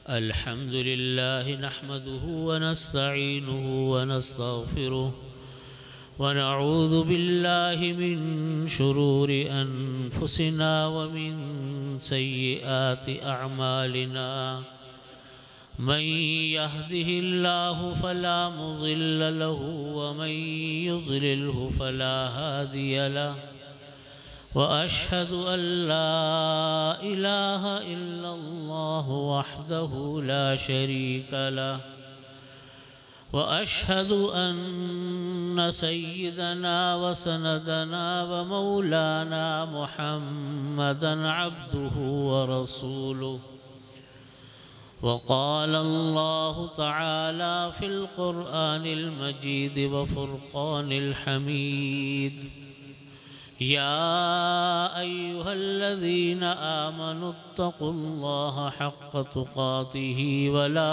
अल्हम्दुलिल्लाह नहमदुहु व नस्तईनुहु व नस्तगफिरुह व नऊज़ु बिल्लाहि मिन शुरूरि अनफुसिना व मिन सय्यिआति अअमालिना मन यहदिहिल्लाहु फला मुज़िल्ल लहु व मन युज़लिल्हु फला हादिय लहु व अशहदु अल्ला इलाहा इल्लल्लाह वहदहु ला शरीक लहु व अशहदु अन्न सय्यदना व सनदना व मौलाना मुहम्मदन अब्दुहु व रसूलुहु वक़ाल अल्लाहु तआला फ़िल क़ुरआनिल मजीद व फ़ुरक़ानिल हमीद या अय्युहल्लज़ीना आमनुत्तक़ुल्लाह हक़्क़ तुक़ातिही वला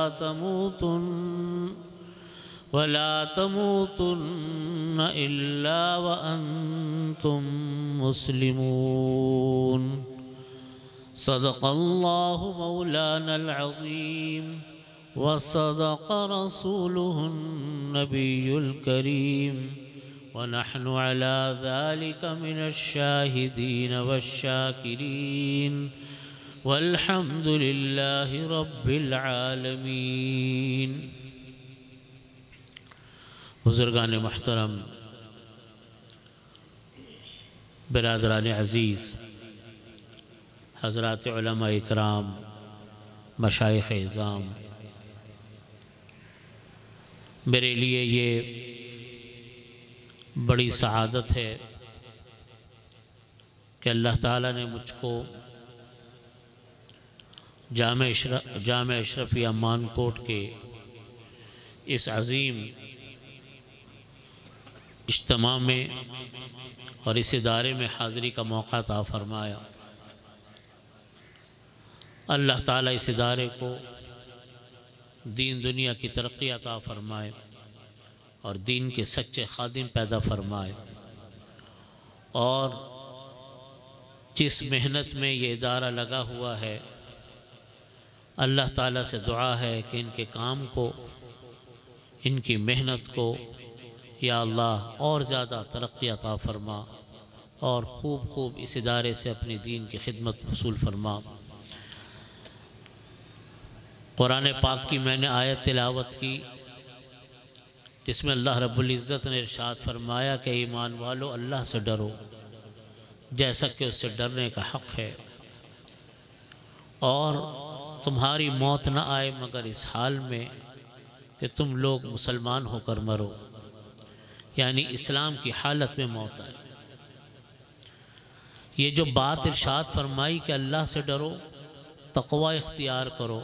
तमूतुन्न इल्ला व अंतुम मुस्लिमून। सदक़ल्लाहु मौलानल अज़ीम व सदक़ रसूलुहुन नबियुल करीम व नहनु अला ज़ालिक मिनश शाहिदीन वश्शाकिरीन वल्हम्दुलिल्लाहि रब्बिल आलमीन। बुज़ुर्गान मुहतरम, बिरादरान अज़ीज़, हज़रात उलमा इकराम, मशाइख़ इज़ाम, मेरे लिए ये बड़ी सआदत है कि अल्लाह ताला ने मुझको जामे अशरफिया मानकोट के इस अज़ीम इज्तिमा में और इस इदारे में हाज़िरी का मौका अता फ़रमाया। अल्लाह ताला इस इदारे को दीन दुनिया की तरक्की अता फ़रमाए और दीन के सच्चे खादिम पैदा फ़रमाए। और जिस मेहनत में ये इदारा लगा हुआ है, अल्लाह ताला से दुआ है कि इनके काम को, इनकी मेहनत को या अल्लाह और ज़्यादा तरक्की अता फ़रमा और खूब खूब इस इदारे से अपनी दीन की खिदमत वसूल फ़रमा। कुरान पाक की मैंने आयत तिलावत की जिसमें अल्लाह रब्बुल इज़्ज़त ने इरशाद फरमाया कि ईमान वालो अल्लाह से डरो जैसा कि उससे डरने का हक़ है, और तुम्हारी मौत न आए मगर इस हाल में कि तुम लोग मुसलमान होकर मरो, यानी इस्लाम की हालत में मौत आए। ये जो बात इरशाद फरमाई कि अल्लाह से डरो, तक़वा इख्तियार करो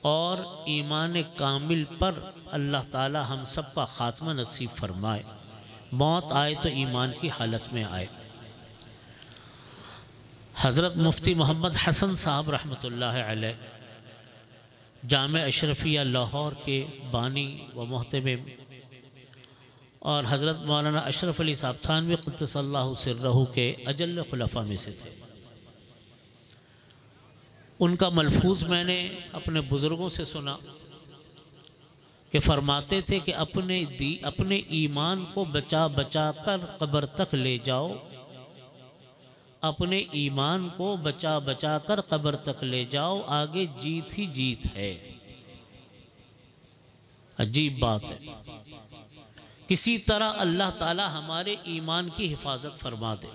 और ईमान कामिल पर अल्लाह ताला हम सब का ख़ात्मा नसीब फरमाए, मौत आए तो ईमान की हालत में आए। हज़रत मुफ्ती मोहम्मद हसन साहब रहमतुल्लाह अलैह जामे अशरफिया लाहौर के बानी व मोहतमिम और हज़रत मौलाना अशरफ अली साहब थानवी क़ुद्दसल्लाहु सिर्रहु के अजल्ल खुलफ़ा में से थे। उनका मलफूज़ मैंने अपने बुज़ुर्गों से सुना कि फरमाते थे कि अपने ईमान को बचा बचा कर कब्र तक ले जाओ, अपने ईमान को बचा बचा कर कब्र तक ले जाओ, आगे जीत ही जीत है। अजीब बात है, किसी तरह अल्लाह ताला हमारे ईमान की हिफाजत फरमा दे।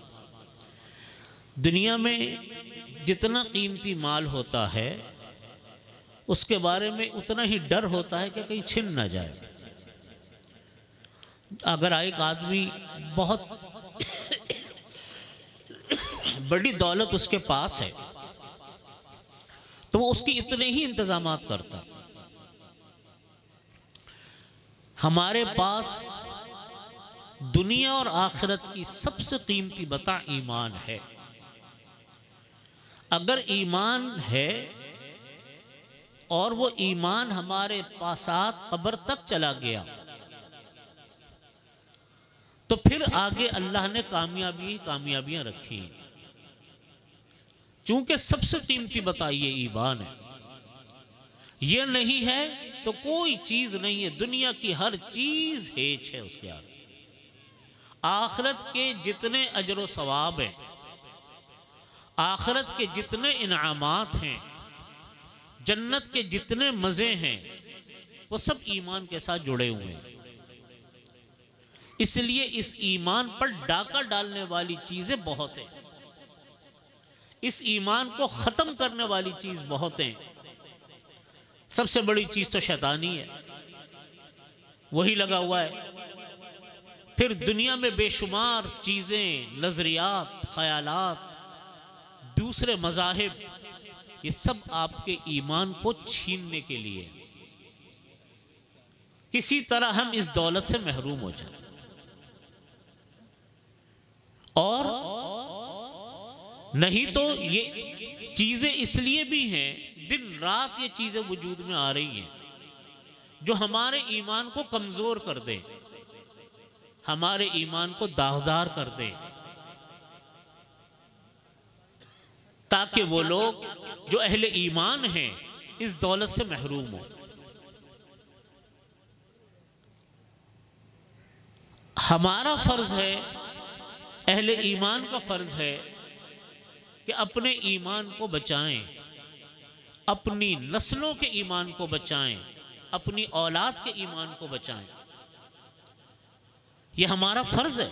दुनिया में जितना कीमती माल होता है उसके बारे में उतना ही डर होता है कि कहीं छिन ना जाए। अगर एक आदमी बहुत बड़ी दौलत उसके पास है तो वो उसकी इतने ही इंतजामात करता। हमारे पास दुनिया और आखिरत की सबसे कीमती बता ईमान है। अगर ईमान है और वो ईमान हमारे पासात कब्र तक चला गया तो फिर आगे अल्लाह ने कामयाबियां रखी। चूंकि सबसे कीमती बताइए ईमान है, ये नहीं है तो कोई चीज नहीं है। दुनिया की हर चीज हेच है उसके आगे। आखिरत के जितने अजर सवाब हैं, आखिरत के जितने इनामात हैं, जन्नत के जितने मजे हैं, वो सब ईमान के साथ जुड़े हुए हैं। इसलिए इस ईमान पर डाका डालने वाली चीजें बहुत हैं, इस ईमान को खत्म करने वाली चीज बहुत हैं। सबसे बड़ी चीज तो शैतानी है, वही लगा हुआ है। फिर दुनिया में बेशुमार चीजें, नजरियात, ख्यालात, दूसरे मजाहिब, ये सब आपके ईमान को छीनने के लिए। किसी तरह हम इस दौलत से महरूम हो जाए। और नहीं तो ये चीजें इसलिए भी हैं, दिन रात ये चीजें वजूद में आ रही हैं जो हमारे ईमान को कमजोर कर दें, हमारे ईमान को दागदार कर दें, ताकि वो लोग जो अहले ईमान हैं इस दौलत से महरूम हो। हमारा फर्ज है, अहले ईमान का फर्ज है कि अपने ईमान को बचाएं, अपनी नस्लों के ईमान को बचाएं, अपनी औलाद के ईमान को बचाएं। यह हमारा फर्ज है।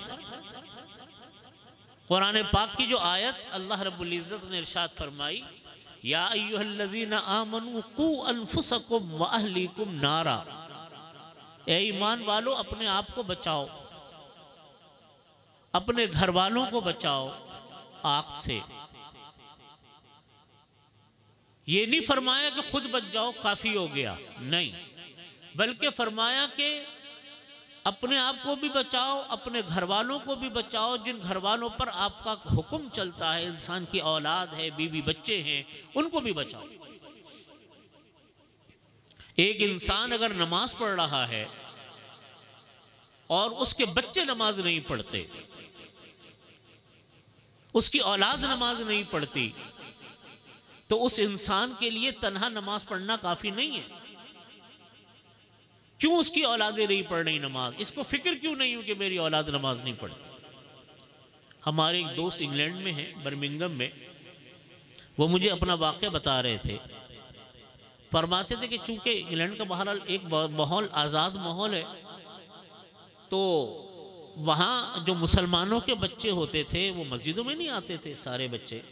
कुरान पाक की जो आयत अल्लाह रब्बुल इज्जत ने इरशाद फरमाई, या अय्युहल्लज़ीना आमनू कू अनफुसकुम व अहलीकुम नारा, ए ईमान वालों अपने आप को बचाओ, अपने घर वालों को बचाओ आग से। ये नहीं फरमाया कि खुद बच जाओ काफी हो गया, नहीं, बल्कि फरमाया कि अपने आप को भी बचाओ, अपने घर वालों को भी बचाओ। जिन घर वालों पर आपका हुक्म चलता है, इंसान की औलाद है, बीवी बच्चे हैं, उनको भी बचाओ। एक इंसान अगर नमाज पढ़ रहा है और उसके बच्चे नमाज नहीं पढ़ते, उसकी औलाद नमाज नहीं पढ़ती, तो उस इंसान के लिए तन्हा नमाज पढ़ना काफी नहीं है। क्यों उसकी औलादें नहीं पढ़ रही नमाज? इसको फिक्र क्यों नहीं हो कि मेरी औलाद नमाज नहीं पढ़ती? हमारे एक दोस्त इंग्लैंड में हैं, बर्मिंघम में, वो मुझे अपना वाक़या बता रहे थे। फरमाते थे कि चूंकि इंग्लैंड का बहरहाल एक माहौल, आज़ाद माहौल है, तो वहाँ जो मुसलमानों के बच्चे होते थे वो मस्जिदों में नहीं आते थे। सारे बच्चे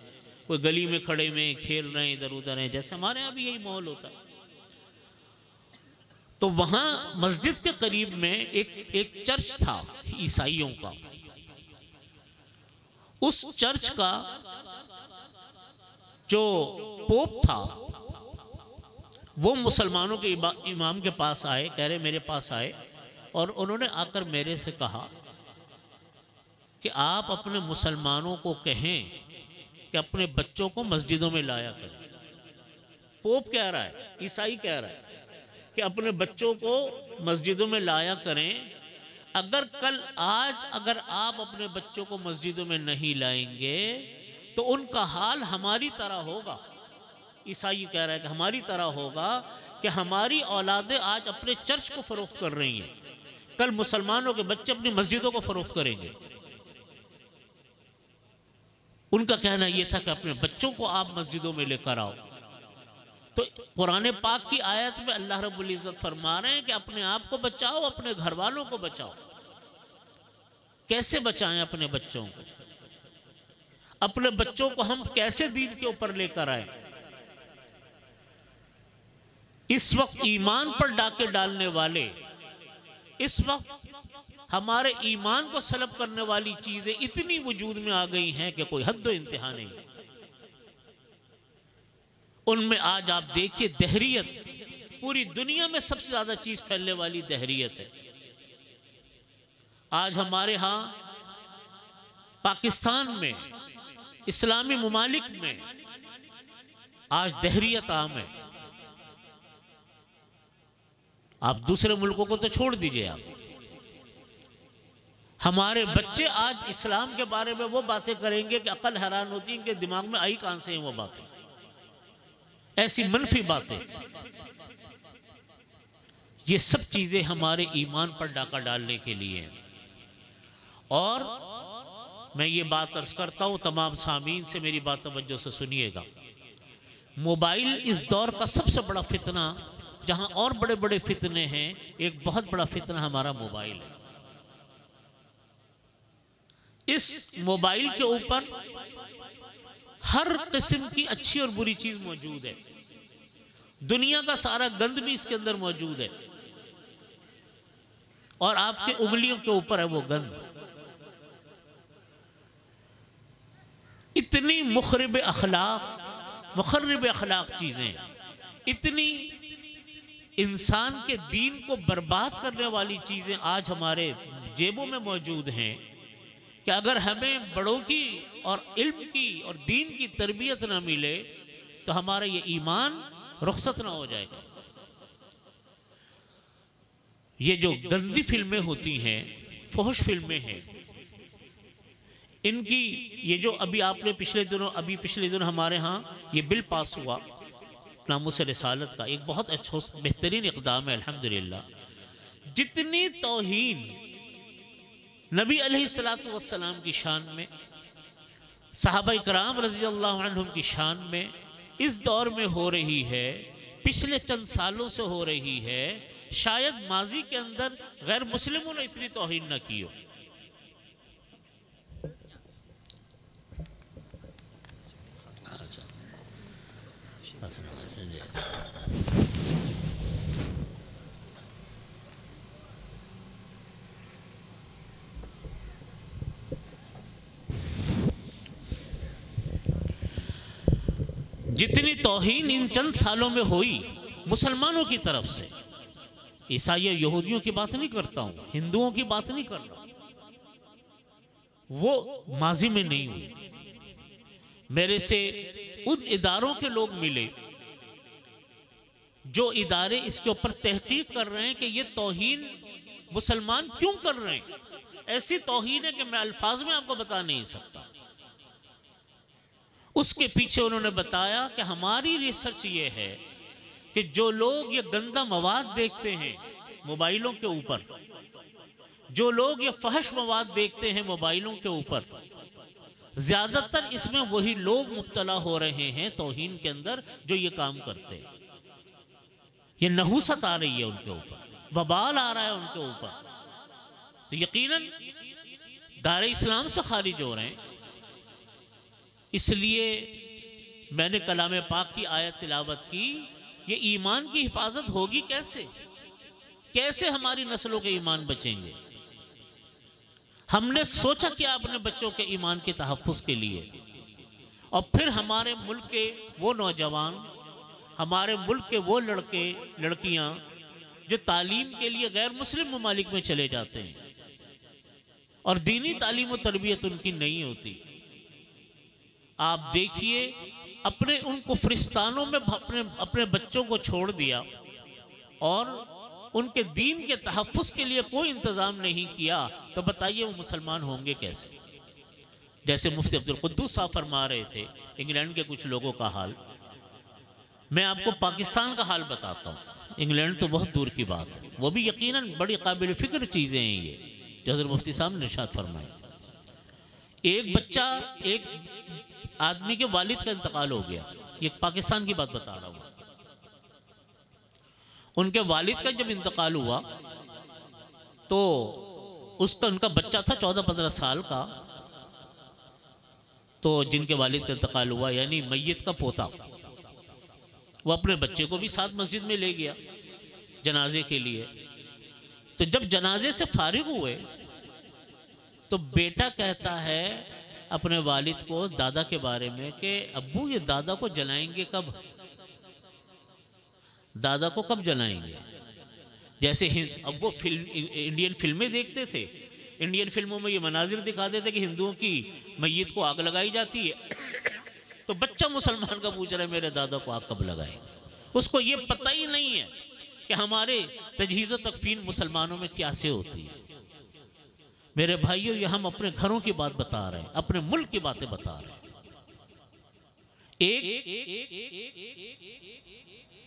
कोई गली में खड़े में खेल रहे हैं, इधर उधर हैं, जैसे हमारे यहाँ भी यही माहौल होता है। तो वहाँ मस्जिद के करीब में एक चर्च था ईसाइयों का। उस चर्च का जो पोप था वो मुसलमानों के इमाम के पास आए, कह रहे मेरे पास आए, और उन्होंने आकर मेरे से कहा कि आप अपने मुसलमानों को कहें कि अपने बच्चों को मस्जिदों में लाया करें। पोप कह रहा है, ईसाई कह रहा है कि अपने बच्चों को मस्जिदों में लाया करें। अगर कल आज अगर आप अपने बच्चों को मस्जिदों में नहीं लाएंगे तो उनका हाल हमारी तरह होगा। ईसाई कह रहा है कि हमारी तरह होगा कि हमारी औलादें आज अपने चर्च को फरोख्त कर रही हैं, कल मुसलमानों के बच्चे अपनी मस्जिदों को फरोख्त करेंगे। उनका कहना यह था कि अपने बच्चों को आप मस्जिदों में लेकर आओ। तो कुरान पाक की आयत में अल्लाह रब्बुल इज्जत फरमा रहे हैं कि अपने आप को बचाओ, अपने घर वालों को बचाओ। कैसे बचाएं अपने बच्चों को? अपने बच्चों को हम कैसे दीन के ऊपर लेकर आए? इस वक्त ईमान पर डाके डालने वाले, इस वक्त हमारे ईमान को सलब करने वाली चीजें इतनी वजूद में आ गई हैं कि कोई हद इंतहा नहीं। उनमें आज आप देखिए दहरियत, पूरी दुनिया में सबसे ज्यादा चीज फैलने वाली दहरियत है। आज हमारे यहां पाकिस्तान में, इस्लामी मुमालिक में आज दहरियत आम है। आप दूसरे मुल्कों को तो छोड़ दीजिए, आप हमारे बच्चे आज इस्लाम के बारे में वो बातें करेंगे कि अकल हैरान होती है, इनके दिमाग में आई कहां से हैं वो बातें। ऐसी मनफी बातें, ये सब चीज़ें हमारे ईमान पर डाका डालने के लिए हैं। और मैं ये बात अर्ज करता हूँ तमाम सामीन से, मेरी बात तवज्जो से सुनिएगा। मोबाइल इस दौर का सबसे बड़ा फितना, जहाँ और बड़े बड़े फितने हैं, एक बहुत बड़ा फितना हमारा मोबाइल है। इस मोबाइल के ऊपर हर किस्म की अच्छी और बुरी चीज़ मौजूद है। दुनिया का सारा गंद भी इसके अंदर मौजूद है, और आपके उंगलियों के ऊपर है वो गंद। इतनी मुखरिब अखलाक चीज़ें, इतनी इंसान के दीन को बर्बाद करने वाली चीज़ें आज हमारे जेबों में मौजूद हैं कि अगर हमें बड़ों की और इल्म की और दीन की तरबियत ना मिले तो हमारा ये ईमान रुखसत ना हो जाएगा। ये जो गंदी फिल्में होती हैं, फहश फिल्में हैं, इनकी ये जो अभी आपने पिछले दिनों हमारे यहाँ ये बिल पास हुआ नामूस रिसालत का, एक बहुत अच्छा बेहतरीन इक़दाम है अल्हम्दुलिल्लाह। जितनी तौहीन नबी अलैहिस्सलातु वस्सलाम की शान में, सहाबा इकराम रज़ियल्लाहु अन्हुम की शान में इस दौर में हो रही है, पिछले चंद सालों से हो रही है, शायद माजी के अंदर गैर मुस्लिमों ने इतनी तौहीन न की हो। जितनी तौहीन इन चंद सालों में हुई मुसलमानों की तरफ से, ईसाई यहूदियों की बात नहीं करता हूं, हिंदुओं की बात नहीं कर रहा, वो माजी में नहीं हुई। मेरे से उन इदारों के लोग मिले जो इदारे इसके ऊपर तहकीक कर रहे हैं कि ये तौहीन मुसलमान क्यों कर रहे हैं। ऐसी तौहीन है कि मैं अल्फाज में आपको बता नहीं सकता। उसके पीछे उन्होंने बताया कि हमारी रिसर्च ये है कि जो लोग ये गंदा मवाद देखते हैं मोबाइलों के ऊपर, जो लोग ये फहश मवाद देखते हैं मोबाइलों के ऊपर, ज्यादातर इसमें वही लोग मुब्तला हो रहे हैं तौहीन के अंदर जो ये काम करते हैं। ये नहूसत आ रही है उनके ऊपर, वबाल आ रहा है उनके ऊपर, तो यकीनन दारे इस्लाम से खारिज हो रहे हैं। इसलिए मैंने कलाम पाक की आयत तिलावत की। ये ईमान की हिफाजत होगी कैसे? कैसे हमारी नस्लों के ईमान बचेंगे? हमने सोचा कि अपने बच्चों के ईमान के तहफ़्फ़ुज़ के लिए, और फिर हमारे मुल्क के वो नौजवान, हमारे मुल्क के वो लड़के लड़कियां जो तालीम के लिए गैर मुस्लिम ममालिक में चले जाते हैं और दीनी तालीम और तरबियत उनकी नहीं होती। आप देखिए, अपने उन कुफ्रिस्तानों में अपने बच्चों को छोड़ दिया और उनके दीन के तहफ़्फ़ुज़ के लिए कोई इंतज़ाम नहीं किया, तो बताइए वो मुसलमान होंगे कैसे? जैसे मुफ्ती अब्दुल कुद्दूस साहब फरमा रहे थे इंग्लैंड के कुछ लोगों का हाल, मैं आपको पाकिस्तान का हाल बताता हूँ। इंग्लैंड तो बहुत दूर की बात है, वो भी यकीनन बड़ी काबिल फ़िक्र चीज़ें हैं ये जो हज़रत मुफ्ती साहब ने इरशाद फरमाई। एक बच्चा, एक आदमी के वालिद का इंतकाल हो गया, ये पाकिस्तान की बात बता रहा हूँ। उनके वालिद का जब इंतकाल हुआ तो उनका बच्चा था 14-15 साल का, तो जिनके वालिद का इंतकाल हुआ यानी मैयत का पोता, वो अपने बच्चे को भी साथ मस्जिद में ले गया जनाजे के लिए। तो जब जनाजे से फारिग हुए तो बेटा कहता है अपने वालिद को दादा के बारे में कि अब्बू ये दादा को जलाएंगे कब? दादा को कब जलाएंगे? जैसे अब वो इंडियन फिल्में देखते थे, इंडियन फिल्मों में ये मनाजिर दिखाते थे कि हिंदुओं की मैयत को आग लगाई जाती है तो बच्चा मुसलमान का पूछ रहा है मेरे दादा को आग कब लगाएंगे। उसको ये पता ही नहीं है कि हमारे तजहीज़ व तकफीन मुसलमानों में क्या से होती है। मेरे भाइयों, ये हम अपने घरों की बात बता रहे हैं, अपने मुल्क की बातें बता रहे हैं। एक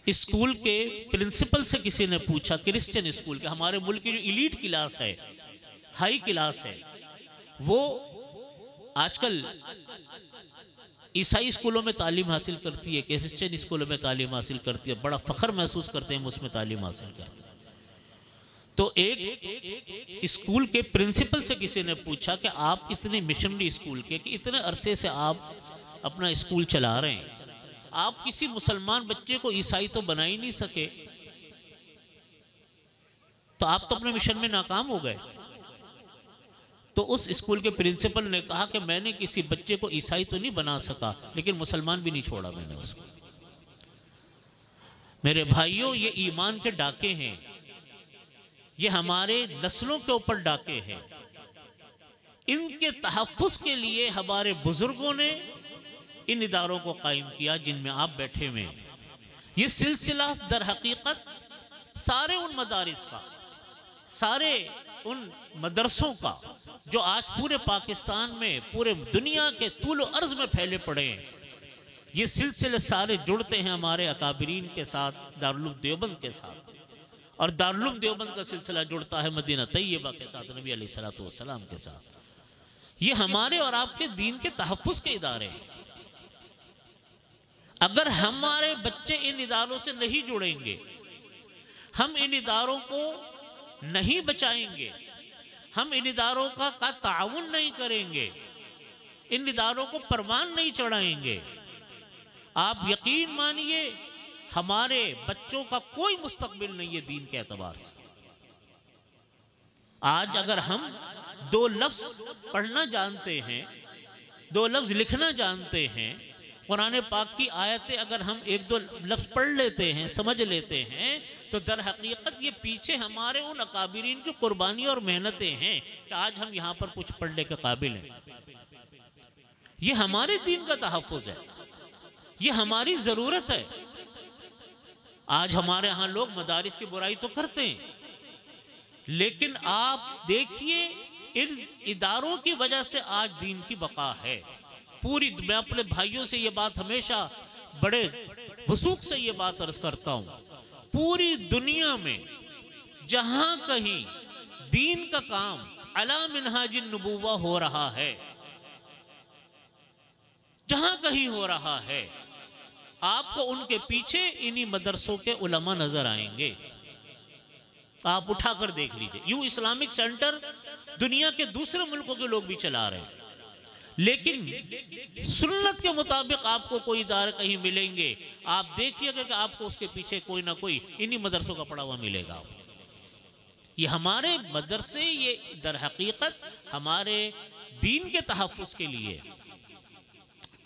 स्कूल के प्रिंसिपल से किसी ने पूछा, क्रिश्चियन स्कूल के, हमारे मुल्क की जो एलीट क्लास है, हाई क्लास है, वो आजकल ईसाई स्कूलों में तालीम हासिल करती है, क्रिश्चियन स्कूलों में तालीम हासिल करती है, बड़ा फख्र महसूस करते हैं उसमें तालीम हासिल करते हैं। तो एक स्कूल के प्रिंसिपल से किसी ने पूछा कि आप इतने मिशनरी स्कूल के, कि इतने अरसे से आप अपना स्कूल चला रहे हैं, आप किसी मुसलमान बच्चे को ईसाई तो बना ही नहीं सके, तो आप तो अपने मिशन में नाकाम हो गए। तो उस स्कूल के प्रिंसिपल ने कहा कि मैंने किसी बच्चे को ईसाई तो नहीं बना सका, लेकिन मुसलमान भी नहीं छोड़ा मैंने उसको। मेरे भाइयों, ये ईमान के डाके हैं, ये हमारे नस्लों के ऊपर डाके हैं। इनके तहफ़्फ़ुज़ के लिए हमारे बुजुर्गों ने इन इदारों को कायम किया जिनमें आप बैठे हुए हैं। ये सिलसिला दर हकीकत सारे उन मदारिस का, सारे उन मदरसों का जो आज पूरे पाकिस्तान में, पूरे दुनिया के तूल अर्ज में फैले पड़े हैं, ये सिलसिले सारे जुड़ते हैं हमारे अकाबरीन के साथ, दारुल देवबंद के साथ। और दारुल देवबंद का सिलसिला जुड़ता है मदीना तैयबा के साथ, नबी अलैहिस्सलातु वस्सलाम के साथ। ये हमारे और आपके दीन के तहफ़्फ़ुज़ के इदारे हैं। अगर हमारे बच्चे इन इदारों से नहीं जुड़ेंगे, हम इन इदारों को नहीं बचाएंगे, हम इन इदारों का ताउन नहीं करेंगे, इन इदारों को परवान नहीं चढ़ाएंगे, आप यकीन मानिए हमारे बच्चों का कोई मुस्तकबिल नहीं है दीन के एतबार से। आज अगर हम दो लफ्ज पढ़ना जानते हैं, दो लफ्ज लिखना जानते हैं, कुरान पाक की आयतें अगर हम एक दो लफ्ज पढ़ लेते हैं, समझ लेते हैं, तो दर हकीकत ये पीछे हमारे उन अकाबिरीन की कुर्बानी और मेहनतें हैं कि आज हम यहाँ पर कुछ पढ़ने के काबिल हैं। ये हमारे दीन का तहफ़्फ़ुज़ है, ये हमारी ज़रूरत है। आज हमारे यहाँ लोग मदारिस की बुराई तो करते हैं, लेकिन आप देखिए इन इदारों की वजह से आज दीन की बका है। पूरी, मैं अपने भाइयों से ये बात हमेशा बड़े वसूख से ये बात अर्ज करता हूँ, पूरी दुनिया में जहां कहीं दीन का काम अला मिनहाजिन नबुव्वा हो रहा है, जहां कहीं हो रहा है, आपको उनके पीछे इन्हीं मदरसों के उलमा नजर आएंगे। आप उठाकर देख लीजिए, यूं इस्लामिक सेंटर दुनिया के दूसरे मुल्कों के लोग भी चला रहे हैं, लेकिन सुन्नत के मुताबिक आपको कोई इदारा कहीं मिलेंगे, आप देखिएगा कि आपको उसके पीछे कोई ना कोई इन्हीं मदरसों का पड़ा हुआ मिलेगा। ये हमारे मदरसे, ये दर हकीकत हमारे दीन के तहफ़्फ़ुज़ के लिए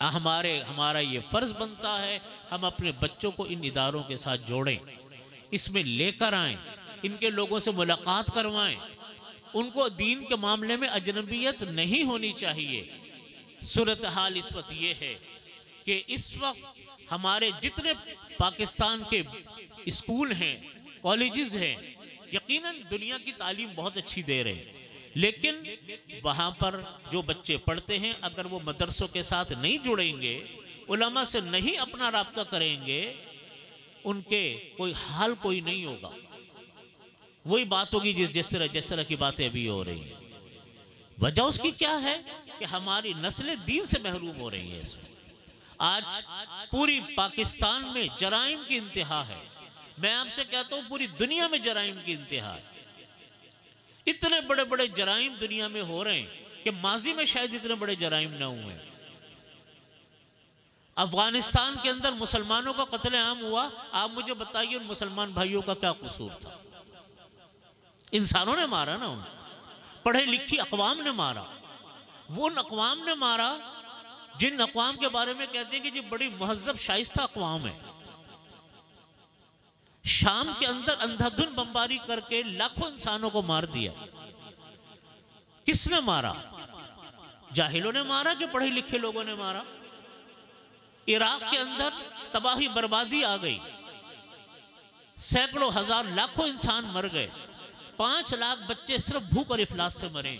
हमारा ये फ़र्ज़ बनता है, हम अपने बच्चों को इन इदारों के साथ जोड़ें, इसमें लेकर आएँ, इनके लोगों से मुलाकात करवाएं, उनको दीन के मामले में अजनबियत नहीं होनी चाहिए। सूरत हाल इस वक्त ये है कि इस वक्त हमारे जितने पाकिस्तान के स्कूल हैं, कॉलेजेस हैं, यकीनन दुनिया की तालीम बहुत अच्छी दे रहे हैं, लेकिन वहाँ पर जो बच्चे पढ़ते हैं अगर वो मदरसों के साथ नहीं जुड़ेंगे, उलमा से नहीं अपना राब्ता करेंगे, उनके कोई नहीं होगा। वही बात होगी जिस तरह की बातें अभी हो रही हैं। वजह उसकी क्या है कि हमारी नस्लें दीन से महरूम हो रही है। इसमें आज पूरी पाकिस्तान में जराइम की इंतहा है। मैं आपसे कहता हूँ पूरी दुनिया में जराइम की इंतहा है। इतने बड़े बड़े जराइम दुनिया में हो रहे हैं कि माजी में शायद इतने बड़े जराइम ना हुए। अफगानिस्तान के अंदर मुसलमानों का कत्लेआम हुआ, आप मुझे बताइए उन मुसलमान भाइयों का क्या कसूर था? इंसानों ने मारा ना, उन पढ़े लिखी अक़वाम ने मारा। वो उन अक़वाम ने मारा जिन अक़वाम के बारे में कहते हैं कि जी बड़ी महज़्ज़ब शाइस्ता अक़वाम है। शाम के अंदर अंधाधुन बमबारी करके लाखों इंसानों को मार दिया। किसने मारा? जाहिलों ने मारा कि पढ़े लिखे लोगों ने मारा? इराक के अंदर तबाही बर्बादी आ गई, सैकड़ों हजार लाखों इंसान मर गए, 5 लाख बच्चे सिर्फ भूख और इफलास से मरे।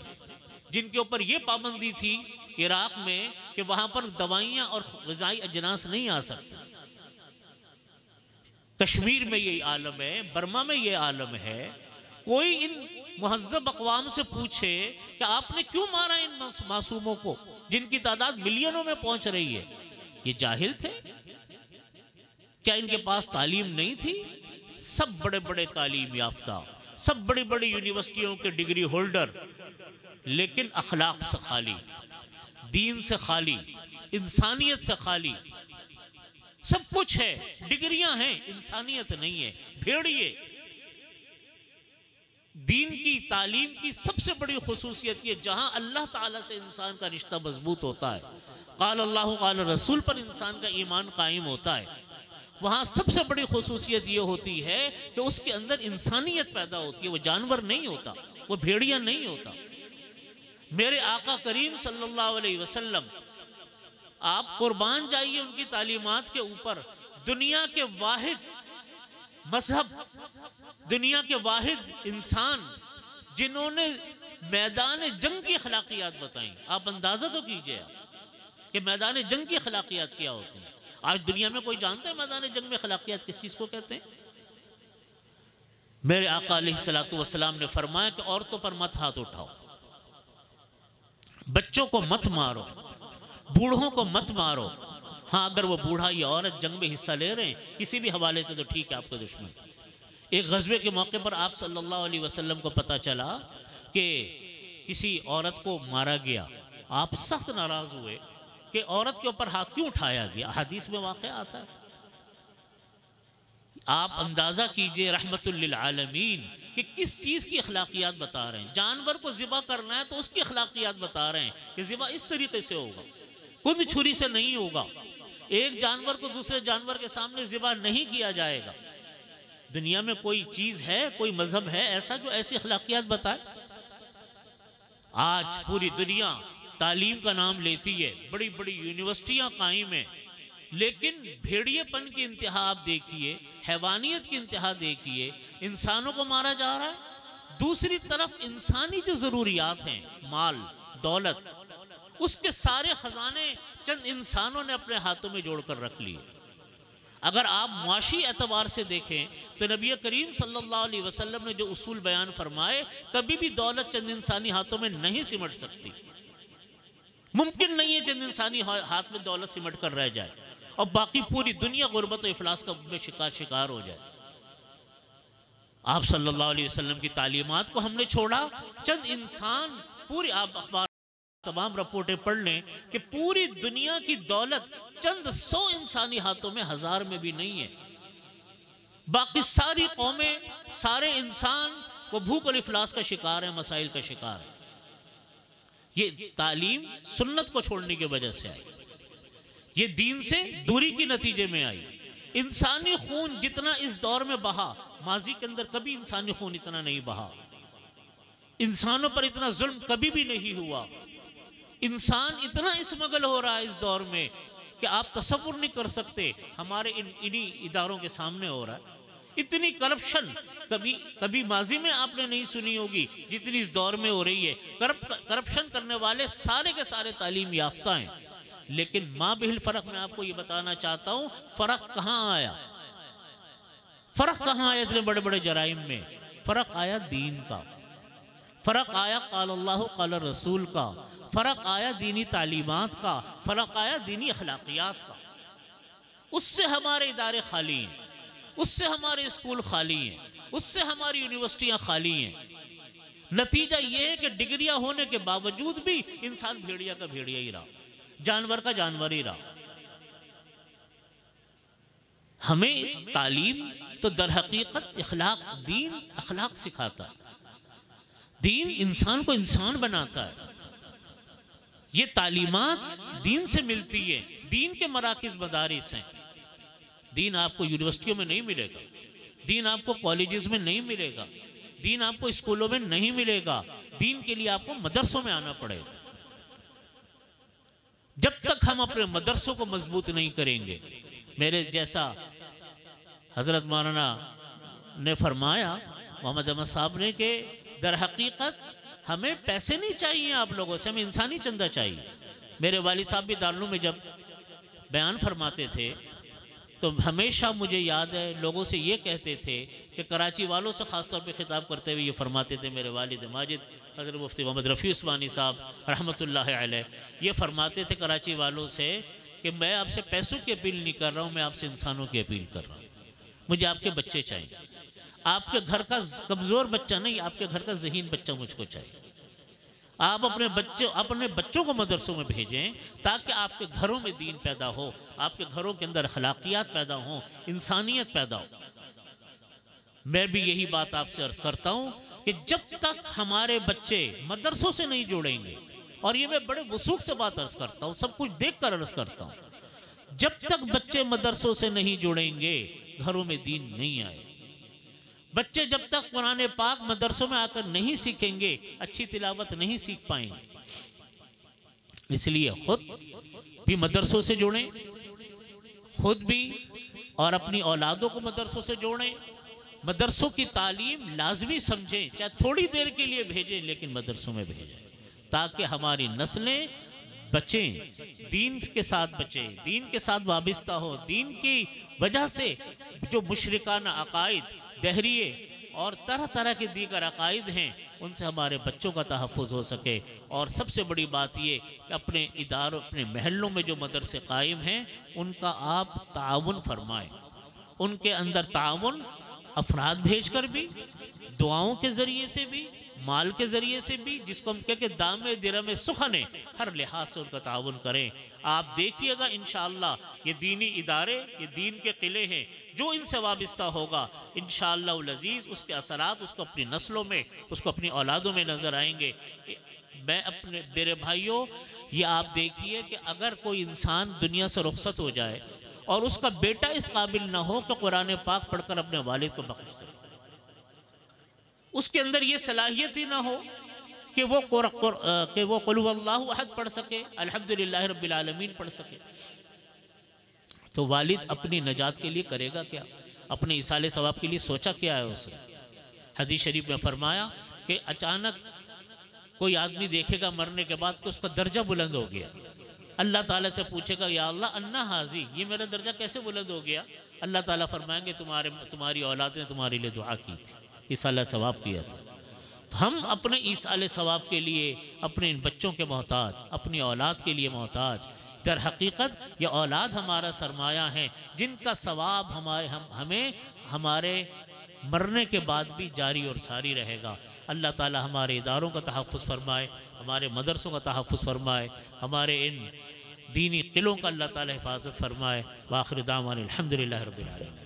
जिनके ऊपर यह पाबंदी थी इराक में कि वहां पर दवाइयां और ग़िज़ाई अजनास नहीं आ सकती। कश्मीर में ये आलम है, बर्मा में ये आलम है। कोई इन मुहज़्ज़ब अक़वाम से पूछे कि आपने क्यों मारा इन मासूमों को जिनकी तादाद मिलियनों में पहुंच रही है, ये जाहिल थे? क्या इनके पास तालीम नहीं थी? सब बड़े बड़े तालीम याफ्ता, सब बड़ी बड़ी यूनिवर्सिटियों के डिग्री होल्डर, लेकिन अखलाक से खाली, दीन से खाली, इंसानियत से खाली। सब कुछ है, डिग्रियां हैं, इंसानियत नहीं है। भेड़िए। दीन की तालीम की सबसे बड़ी खुसूसियत ये, जहां अल्लाह ताला से इंसान का रिश्ता मजबूत होता है, क़ाल अल्लाह क़ाल रसूल पर इंसान का ईमान कायम होता है, वहां सबसे बड़ी खुसूसियत ये होती है कि उसके अंदर इंसानियत पैदा होती है। वो जानवर नहीं होता, वो भेड़िया नहीं होता। मेरे आका करीम सल्लल्लाहु अलैहि वसल्लम, आप कुर्बान जाइए उनकी तालीमात के ऊपर। दुनिया के वाहिद मजहब, दुनिया के वाहिद इंसान जिन्होंने मैदान जंग की अखलाकियात बताई। आप अंदाजा तो कीजिए कि मैदान जंग की अखलाकियात क्या होती हैं। आज दुनिया में कोई जानता है मैदान जंग में अखलाकियात किस चीज़ को कहते हैं? मेरे आका अलैहिस्सलातु वस्सलाम ने फरमाया कि औरतों पर मत हाथ उठाओ, बच्चों को मत मारो, बूढ़ों को मत मारो। हाँ, अगर वो बूढ़ा या औरत जंग में हिस्सा ले रहे हैं किसी भी हवाले से तो ठीक है, आपके दुश्मन। एक गज़वे के मौके पर आप सल्लल्लाहु अलैहि वसल्लम को पता चला कि किसी औरत को मारा गया। आप सख्त नाराज हुए कि औरत के ऊपर हाथ क्यों उठाया गया। हदीस में वाक़या आता है। आप अंदाज़ा कीजिए रहमतुल लिल आलमीन कि किस चीज़ की अखलाकियात बता रहे हैं। जानवर को ज़िबा करना है तो उसकी अखलाकियात बता रहे हैं कि ज़िबा इस तरीके से होगा, कुंद छुरी से नहीं होगा। एक जानवर को दूसरे जानवर के सामने ज़िबा नहीं किया जाएगा। दुनिया में कोई चीज़ है, कोई मजहब है ऐसा जो ऐसी अखलाकियात बताए? आज पूरी दुनिया तालीम का नाम लेती है, बड़ी बड़ी यूनिवर्सिटियां कायम हैं, लेकिन भेड़िएपन की इंतहा आप देखिए, हैवानियत की इंतहा देखिए। इंसानों को मारा जा रहा है, दूसरी तरफ इंसानी जो ज़रूरियात हैं, माल दौलत, उसके सारे खजाने चंद इंसानों ने अपने हाथों में जोड़कर रख लिए। अगर आप मुआशी एतबार से देखें तो नबी करीम सल्लल्लाहु अलैहि वसल्लम ने जो उसूल बयान फरमाए, कभी भी दौलत चंद इंसानी हाथों में नहीं सिमट सकती। मुमकिन नहीं है चंद इंसानी हाथ में दौलत सिमट कर रह जाए और बाकी पूरी दुनिया गुर्बत और इफलास का शिकार हो जाए। आप सल्लल्लाहु अलैहि वसल्लम की तालीमात को हमने छोड़ा। चंद इंसान, पूरी आप अखबार तमाम रिपोर्टें पढ़ लें कि पूरी दुनिया की दौलत चंद 100 इंसानी हाथों में, 1000 में भी नहीं है। बाकी सारी कौमें, सारे इंसान वो भूख और इफलास का शिकार है, मसाइल का शिकार है। ये तालीम सुन्नत को छोड़ने की वजह से आई, ये दीन से दूरी की नतीजे में आई। इंसानी खून जितना इस दौर में बहा, माजी के अंदर कभी इंसानी खून इतना नहीं बहा। इंसानों पर इतना जुल्म कभी भी नहीं हुआ। इंसान इतना स्मगल हो रहा है इस दौर में कि आप तसव्वुर नहीं कर सकते। हमारे इन्हीं इदारों के सामने हो रहा है। इतनी करप्शन कभी माजी में आपने नहीं सुनी होगी जितनी इस दौर में हो रही है। करप्शन करने वाले सारे के सारे तालीम याफ्ता हैं, लेकिन माँ बिहिल फ़र्क मैं आपको ये बताना चाहता हूँ, फ़र्क कहाँ आया? फ़र्क कहाँ आया इतने बड़े बड़े जराइम में? फ़र्क आया दीन का, फ़र्क आया क़ाल अल्लाह क़ाल रसूल का, फ़र्क आया दीनी तालीमात का, फ़र्क आया दीनी अखलाकियात का। उससे हमारे इदारे खाली हैं, उससे हमारे स्कूल खाली हैं, उससे हमारी यूनिवर्सिटियाँ खाली हैं। नतीजा ये है कि डिग्रियाँ होने के बावजूद भी इंसान भेड़िया का भेड़िया ही रहा, जानवर का जानवर ही रहा। हमें तालीम तो दर हकीकत इखलाक, दीन अखलाक सिखाता है। दीन इंसान को इंसान बनाता है। ये तालीमात दीन से मिलती है, दीन के मराकिज़ मदारिस हैं। दीन आपको यूनिवर्सिटियों में नहीं मिलेगा, दीन आपको कॉलेजेस में नहीं मिलेगा, दीन आपको स्कूलों में नहीं मिलेगा। दीन के लिए आपको मदरसों में आना पड़ेगा। जब तक हम अपने मदरसों को मजबूत नहीं करेंगे, मेरे जैसा हजरत मौलाना ने फरमाया, मोहम्मद अहमद साहब ने, कि दर हकीकत हमें पैसे नहीं चाहिए आप लोगों से, हमें इंसानी चंदा चाहिए। मेरे वालिद साहब भी दारुल में जब बयान फरमाते थे तो हमेशा मुझे याद है लोगों से ये कहते थे कि कराची वालों से ख़ास तौर पे ख़िताब करते हुए ये फरमाते थे, मेरे वालिद माजिद हज़रत मुफ्ती मोहम्मद रफ़ी उस्मानी साहब रहमतुल्लाह अलैह, ये फरमाते थे कराची वालों से कि मैं आपसे पैसों की अपील नहीं कर रहा हूँ, मैं आपसे इंसानों की अपील कर रहा हूँ। मुझे आपके बच्चे चाहिए, आपके घर का कमज़ोर बच्चा नहीं, आपके घर का ज़हीन बच्चा मुझको चाहिए। आप अपने बच्चों को मदरसों में भेजें ताकि आपके घरों में दीन पैदा हो, आपके घरों के अंदर अखलाकियात पैदा हो, इंसानियत पैदा हो। मैं भी यही बात आपसे अर्ज़ करता हूँ कि जब तक हमारे बच्चे मदरसों से नहीं जुड़ेंगे, और ये मैं बड़े वसूख से बात अर्ज़ करता हूँ, सब कुछ देख कर अर्ज़ करता हूँ, जब तक बच्चे मदरसों से नहीं जुड़ेंगे घरों में दीन नहीं आए। बच्चे जब तक कुरान पाक मदरसों में आकर नहीं सीखेंगे अच्छी तिलावत नहीं सीख पाएंगे। इसलिए खुद भी मदरसों से जुड़ें, खुद भी और अपनी औलादों को मदरसों से जोड़ें, मदरसों की तालीम लाजमी समझें, चाहे थोड़ी देर के लिए भेजें लेकिन मदरसों में भेजें ताकि हमारी नस्लें बचें, दीन के साथ बचें, दीन के साथ वाबिस्ता हो। दीन की वजह से जो मुशरिकाना अकायद, दहरिए और तरह तरह के दीगर अकायद हैं उनसे हमारे बच्चों का तहफ़्फ़ुज़ हो सके। और सबसे बड़ी बात ये कि अपने इदारों, अपने महलों में जो मदरसे कायम हैं उनका आप ताउन फरमाएं, उनके अंदर ताउन अफराद भेज कर भी, दुआओं के ज़रिए से भी, माल के ज़रिए से भी, जिसको हम कह के दामे दिरमे सुखने, हर लिहाज से उनका ताउन करें। आप देखिएगा इंशाअल्लाह ये दीनी इदारे, ये दीन के किले हैं, जो इनसे वाबिस्ता होगा इंशाअल्लाह उल अज़ीज़ उसके असरात उसको अपनी नस्लों में, उसको अपनी औलादों में नज़र आएंगे। मैं अपने मेरे भाइयों, ये आप देखिए कि अगर कोई इंसान दुनिया से रुखसत हो जाए और उसका बेटा इस काबिल ना हो कि कुरान पाक पढ़कर अपने वालिद को बख्श सके, उसके अंदर ये सलाहियत ही ना हो कि वो कुल हुवल्लाहु अहद पढ़ सके, अल्हम्दुलिल्लाहि रब्बिल आलमीन पढ़ सके, तो वालिद अपनी नजात के लिए करेगा क्या? अपने इसाले सवाब के लिए सोचा क्या है उसने? हदीस शरीफ में फरमाया कि अचानक कोई आदमी देखेगा मरने के बाद कि उसका दर्जा बुलंद हो गया, अल्लाह ताला से पूछेगा या अल्लाह अन्ना हाजी, ये मेरा दर्जा कैसे बुलंद हो गया? अल्लाह ताला फरमाएंगे तुम्हारी औलाद ने तुम्हारे लिए दुआ की थी, इसाले सवाब किया था। तो हम अपने इसाले सवाब के लिए अपने इन बच्चों के मोहताज, अपनी औलाद के लिए मोहताज। दर हकीकत ये औलाद हमारा सरमाया है जिनका सवाब हमें हमारे मरने के बाद भी जारी और सारी रहेगा। अल्लाह ताला हमारे इदारों का तहफ़्फ़ुज़ फरमाए, हमारे मदरसों का तहफ़्फ़ुज़ फरमाए, हमारे इन दीनी किलों का अल्लाह ताला हिफाजत फरमाए। व आखिर दावाना अल्हम्दुलिल्लाहि रब्बिल आलमीन।